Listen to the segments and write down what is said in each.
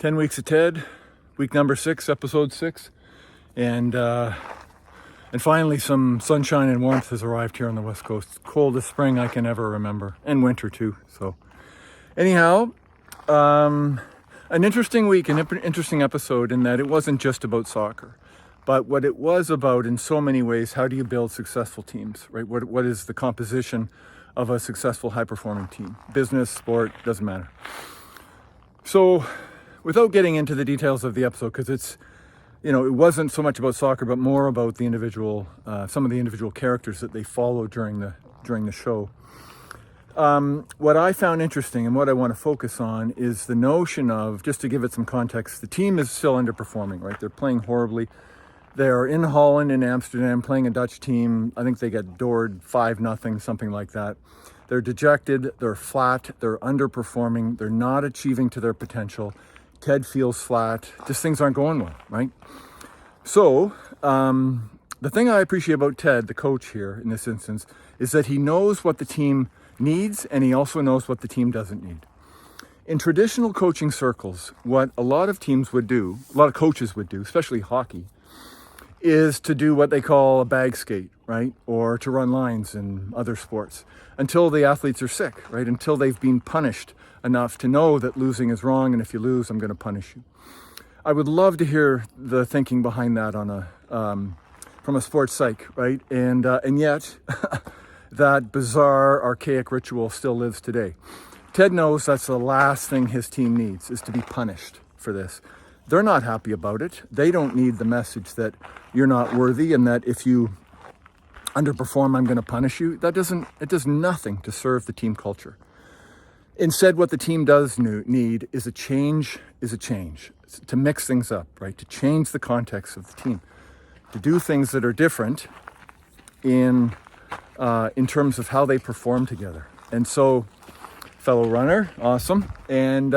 10 Weeks of Ted, week number 6, episode 6. And finally some sunshine and warmth has arrived here on the West Coast. Coldest spring I can ever remember, and winter too. So anyhow, an interesting week, an interesting episode in that it wasn't just about soccer, but what it was about in so many ways, how do you build successful teams, right? What is the composition of a successful high-performing team? Business, sport, doesn't matter. So without getting into the details of the episode, because it wasn't so much about soccer, but more about the individual, some of the individual characters that they follow during the show. What I found interesting and what I want to focus on is the notion of, just to give it some context, the team is still underperforming, right? They're playing horribly. They're in Holland, in Amsterdam, playing a Dutch team. I think they get doored 5-0, something like that. They're dejected, they're flat, they're underperforming, they're not achieving to their potential. Ted feels flat, just things aren't going well, right? So, the thing I appreciate about Ted, the coach here in this instance, is that he knows what the team needs and he also knows what the team doesn't need. In traditional coaching circles, what a lot of teams would do, a lot of coaches would do, especially hockey, is to do what they call a bag skate, right? Or to run lines in other sports until the athletes are sick, right? Until they've been punished enough to know that losing is wrong, and if you lose, I'm going to punish you. I would love to hear the thinking behind that from a sports psych, right? And yet, that bizarre, archaic ritual still lives today. Ted knows that's the last thing his team needs, is to be punished for this. They're not happy about it. They don't need the message that you're not worthy and that if you underperform, I'm going to punish you. It does nothing to serve the team culture. Instead, what the team does need is a change, to mix things up, right? To change the context of the team, to do things that are different in terms of how they perform together. And so, fellow runner, awesome. And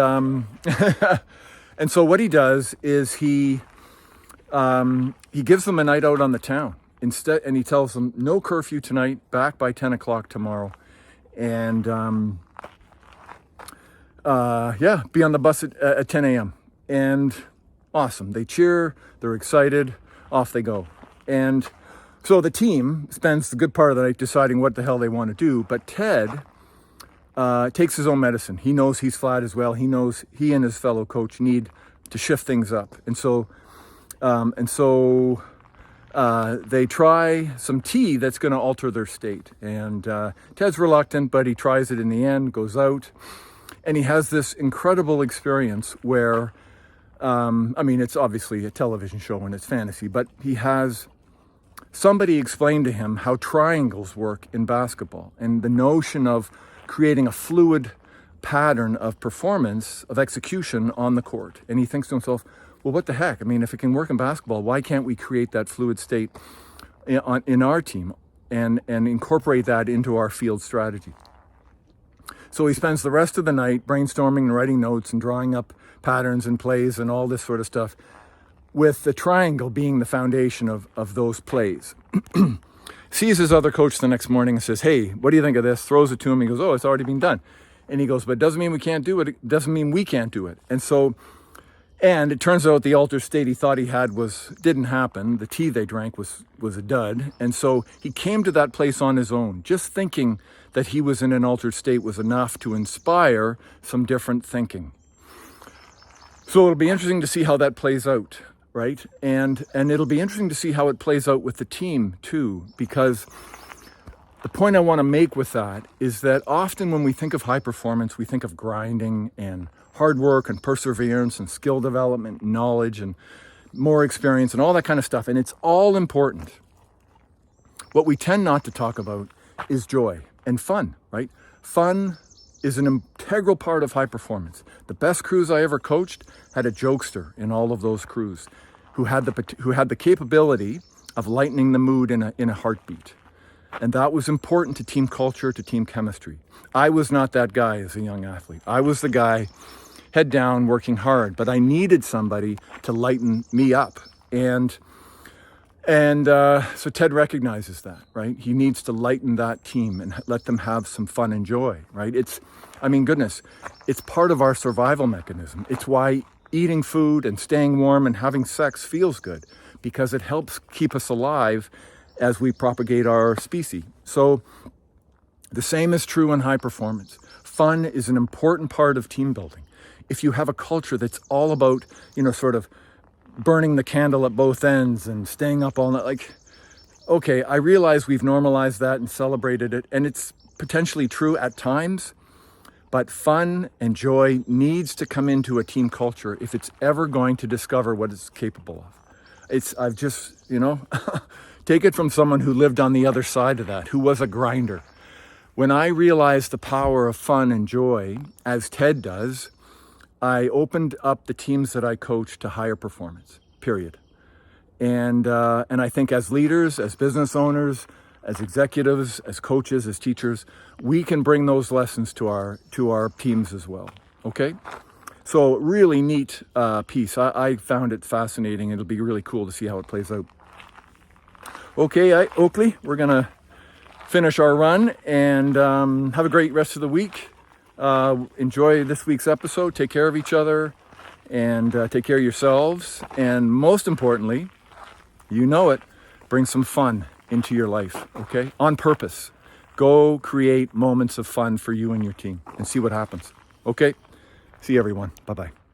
and so what he does is he gives them a night out on the town instead, and he tells them no curfew tonight, back by 10 o'clock tomorrow, and be on the bus at 10 a.m. And awesome. They cheer, they're excited, off they go. And so the team spends the good part of the night deciding what the hell they want to do, but Ted takes his own medicine. He knows he's flat as well. He knows he and his fellow coach need to shift things up. And so they try some tea that's going to alter their state. And Ted's reluctant, but he tries it in the end, goes out, and he has this incredible experience where, it's obviously a television show and it's fantasy, but he has somebody explain to him how triangles work in basketball and the notion of creating a fluid pattern of performance, of execution on the court. And he thinks to himself, well, what the heck? If it can work in basketball, why can't we create that fluid state in our team and incorporate that into our field strategy? So he spends the rest of the night brainstorming and writing notes and drawing up patterns and plays and all this sort of stuff, with the triangle being the foundation of those plays. Sees his other coach the next morning and says, hey, what do you think of this? Throws it to him. He goes, oh, it's already been done. And he goes, but it doesn't mean we can't do it. It doesn't mean we can't do it. And it turns out the altered state he thought he had didn't happen. The tea they drank was a dud. And so he came to that place on his own. Just thinking that he was in an altered state was enough to inspire some different thinking. So it'll be interesting to see how that plays out. Right? And it'll be interesting to see how it plays out with the team too, because the point I want to make with that is that often when we think of high performance, we think of grinding and hard work and perseverance and skill development, knowledge and more experience and all that kind of stuff. And it's all important. What we tend not to talk about is joy and fun, right? Fun is an integral part of high performance. The best crews I ever coached had a jokester in all of those crews who had the capability of lightening the mood in a heartbeat. And that was important to team culture, to team chemistry. I was not that guy as a young athlete. I was the guy head down working hard, but I needed somebody to lighten me up. And so Ted recognizes that, right? He needs to lighten that team and let them have some fun and joy, right? It's part of our survival mechanism. It's why eating food and staying warm and having sex feels good because it helps keep us alive as we propagate our species. So the same is true in high performance. Fun is an important part of team building. If you have a culture that's all about, sort of burning the candle at both ends and staying up all night, like, okay, I realize we've normalized that and celebrated it, and it's potentially true at times, but fun and joy needs to come into a team culture if it's ever going to discover what it's capable of. I've just, take it from someone who lived on the other side of that, who was a grinder. When I realized the power of fun and joy, as Ted does, I opened up the teams that I coach to higher performance, period. And I think as leaders, as business owners, as executives, as coaches, as teachers, we can bring those lessons to our teams as well, okay? So really neat piece. I found it fascinating. It'll be really cool to see how it plays out. Okay, Oakley, we're gonna finish our run and have a great rest of the week. Enjoy this week's episode. Take care of each other and take care of yourselves. And most importantly, bring some fun into your life, okay? On purpose. Go create moments of fun for you and your team and see what happens, okay? See you, everyone. Bye-bye.